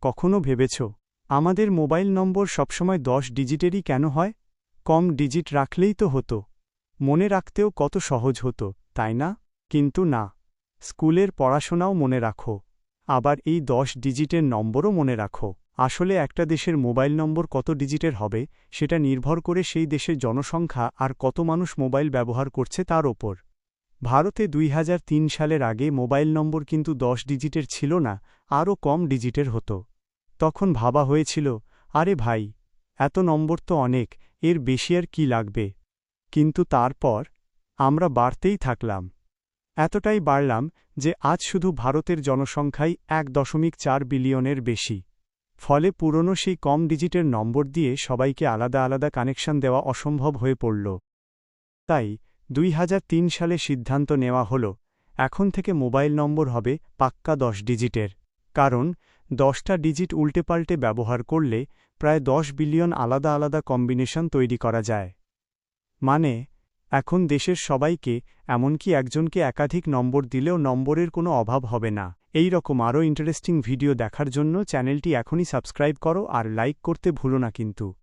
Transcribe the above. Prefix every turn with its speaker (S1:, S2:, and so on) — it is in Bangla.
S1: কখনো ভেবেছ আমাদের মোবাইল নম্বর সবসময় 10 ডিজিটেরই কেন হয়? কম ডিজিট রাখলেই তো হতো। মনে রাখতেও কত সহজ হতো, তাই না? কিন্তু না, স্কুলের পড়াশোনাও মনে রাখো, আবার এই 10 ডিজিটের নম্বরও মনে রাখো। আসলে একটা দেশের মোবাইল নম্বর কত ডিজিটের হবে সেটা নির্ভর করে সেই দেশের জনসংখ্যা আর কত মানুষ মোবাইল ব্যবহার করছে তার ওপর। ভারতে 2003 সালের আগে মোবাইল নম্বর কিন্তু 10 ডিজিটের ছিল না, আরও কম ডিজিটের হতো। তখন ভাবা হয়েছিল, আরে ভাই, এত নম্বর তো অনেক, এর বেশি আর কি লাগবে। কিন্তু তারপর আমরা বাড়তেই থাকলাম, এতটাই বাড়লাম যে আজ শুধু ভারতের জনসংখ্যাই 1.4 বিলিয়নের বেশি। ফলে পুরনো সেই কম ডিজিটের নম্বর দিয়ে সবাইকে আলাদা আলাদা কানেকশন দেওয়া অসম্ভব হয়ে পড়ল। তাই 2003 সালে সিদ্ধান্ত নেওয়া হল, এখন থেকে মোবাইল নম্বর হবে পাক্কা 10 ডিজিটের। কারণ 10টা ডিজিট উল্টেপাল্টে ব্যবহার করলে প্রায় 10 বিলিয়ন আলাদা আলাদা কম্বিনেশন তৈরি করা যায়। মানে, এখন দেশের সবাইকে, এমনকি একজনকে একাধিক নম্বর দিলেও নম্বরের কোনো অভাব হবে না। এই রকম আরও ইন্টারেস্টিং ভিডিও দেখার জন্য চ্যানেলটি এখনই সাবস্ক্রাইব করো আর লাইক করতে ভুলো না কিন্তু।